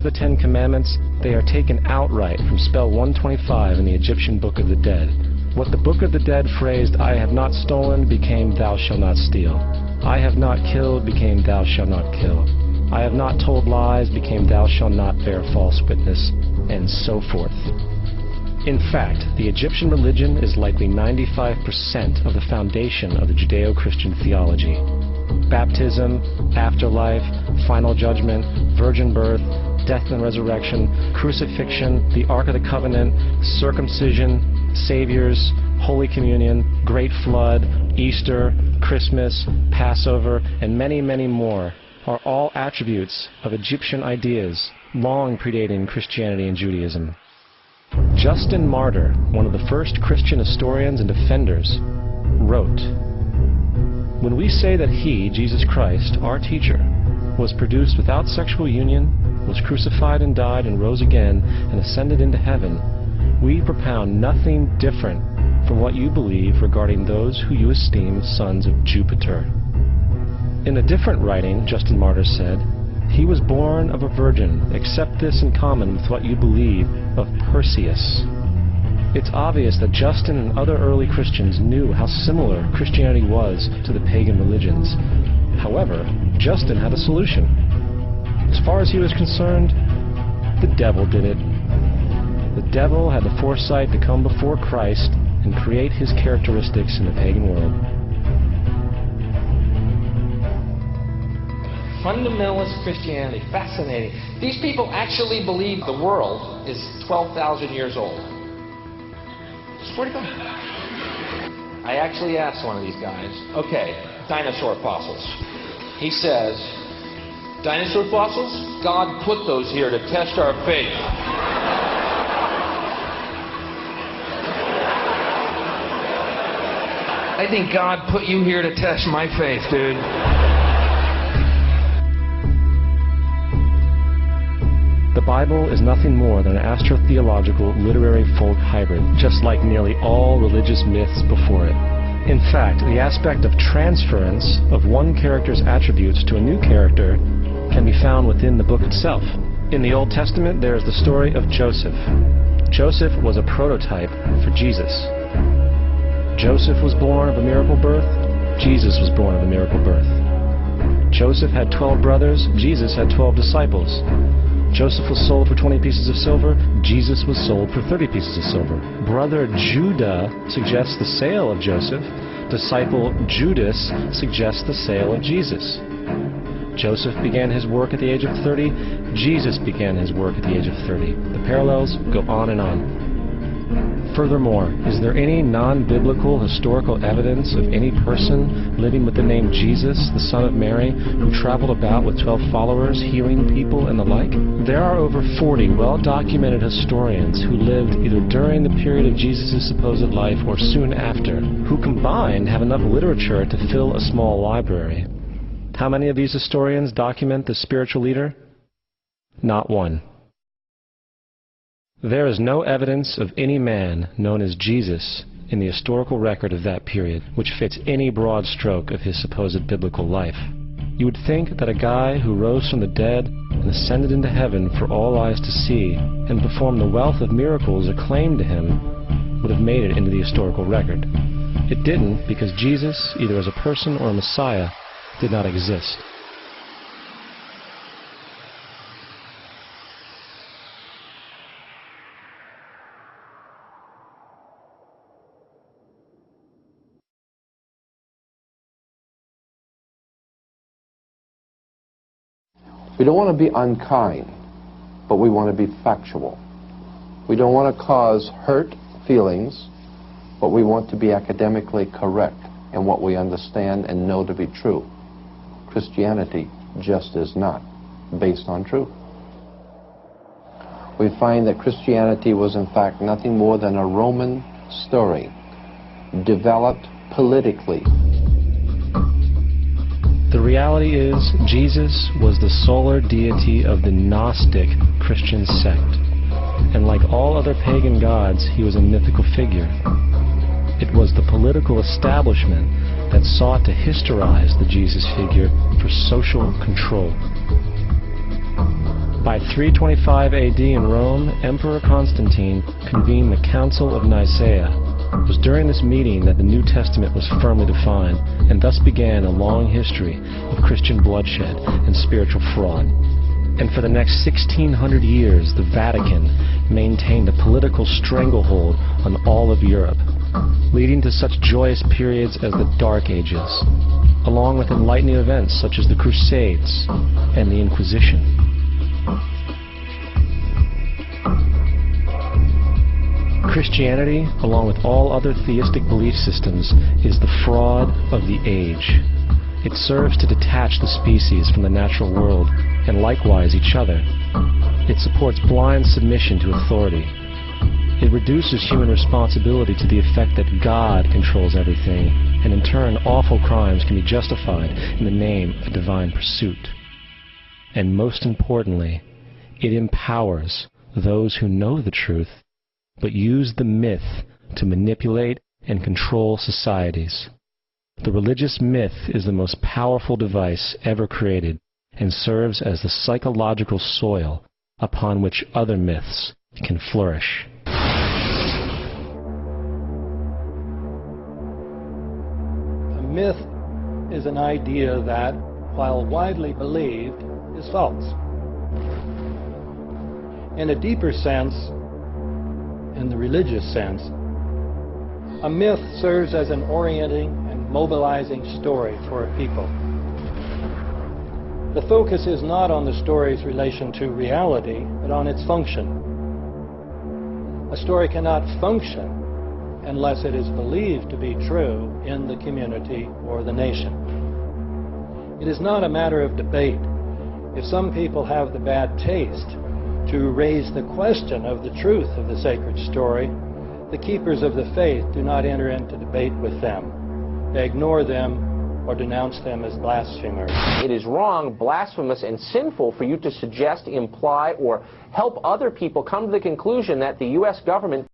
The Ten Commandments, they are taken outright from spell 125 in the Egyptian Book of the Dead. What the Book of the Dead phrased, "I have not stolen," became "Thou shalt not steal." "I have not killed," became "Thou shalt not kill." "I have not told lies," became "Thou shalt not bear false witness," and so forth. In fact, the Egyptian religion is likely 95% of the foundation of the Judeo-Christian theology. Baptism, afterlife, final judgment, virgin birth, death and resurrection, crucifixion, the Ark of the Covenant, circumcision, saviors, Holy Communion, Great Flood, Easter, Christmas, Passover, and many, many more are all attributes of Egyptian ideas long predating Christianity and Judaism. Justin Martyr, one of the first Christian historians and defenders, wrote, "When we say that he, Jesus Christ, our teacher, was produced without sexual union, was crucified and died and rose again and ascended into heaven, we propound nothing different from what you believe regarding those who you esteem sons of Jupiter." In a different writing, Justin Martyr said, "He was born of a virgin, except this in common with what you believe of Perseus." It's obvious that Justin and other early Christians knew how similar Christianity was to the pagan religions. However, Justin had a solution. As far as he was concerned, the devil did it. The devil had the foresight to come before Christ and create his characteristics in the pagan world. Fundamentalist Christianity, fascinating. These people actually believe the world is 12,000 years old. It's 45. I actually asked one of these guys, okay, dinosaur fossils. He says, dinosaur fossils? God put those here to test our faith. I think God put you here to test my faith, dude. The Bible is nothing more than an astrotheological literary folk hybrid, just like nearly all religious myths before it. In fact, the aspect of transference of one character's attributes to a new character can be found within the book itself. In the Old Testament, there is the story of Joseph. Joseph was a prototype for Jesus. Joseph was born of a miracle birth. Jesus was born of a miracle birth. Joseph had 12 brothers. Jesus had 12 disciples. Joseph was sold for 20 pieces of silver. Jesus was sold for 30 pieces of silver. Brother Judah suggests the sale of Joseph. Disciple Judas suggests the sale of Jesus. Joseph began his work at the age of 30. Jesus began his work at the age of 30. The parallels go on and on. Furthermore, is there any non-biblical historical evidence of any person living with the name Jesus, the son of Mary, who traveled about with 12 followers, healing people and the like? There are over 40 well-documented historians who lived either during the period of Jesus' supposed life or soon after, who combined have enough literature to fill a small library. How many of these historians document the spiritual leader? Not one. There is no evidence of any man known as Jesus in the historical record of that period, which fits any broad stroke of his supposed biblical life. You would think that a guy who rose from the dead and ascended into heaven for all eyes to see and performed the wealth of miracles acclaimed to him would have made it into the historical record. It didn't, because Jesus, either as a person or a Messiah, did not exist. We don't want to be unkind, but we want to be factual. We don't want to cause hurt feelings, but we want to be academically correct in what we understand and know to be true. Christianity just is not based on truth. We find that Christianity was in fact nothing more than a Roman story, developed politically. The reality is, Jesus was the solar deity of the Gnostic Christian sect. And like all other pagan gods, he was a mythical figure. It was the political establishment that sought to historize the Jesus figure for social control. By 325 AD in Rome, Emperor Constantine convened the Council of Nicaea. It was during this meeting that the New Testament was firmly defined, and thus began a long history of Christian bloodshed and spiritual fraud. And for the next 1600 years, the Vatican maintained a political stranglehold on all of Europe, leading to such joyous periods as the Dark Ages, along with enlightening events such as the Crusades and the Inquisition. Christianity, along with all other theistic belief systems, is the fraud of the age. It serves to detach the species from the natural world, and likewise each other. It supports blind submission to authority. It reduces human responsibility to the effect that God controls everything, and in turn awful crimes can be justified in the name of divine pursuit. And most importantly, it empowers those who know the truth, but use the myth to manipulate and control societies. The religious myth is the most powerful device ever created and serves as the psychological soil upon which other myths can flourish. A myth is an idea that, while widely believed, is false. In a deeper sense, in the religious sense, a myth serves as an orienting and mobilizing story for a people. The focus is not on the story's relation to reality, but on its function. A story cannot function unless it is believed to be true in the community or the nation. It is not a matter of debate. If some people have the bad taste to raise the question of the truth of the sacred story, the keepers of the faith do not enter into debate with them. They ignore them or denounce them as blasphemers. It is wrong, blasphemous, and sinful for you to suggest, imply, or help other people come to the conclusion that the U.S. government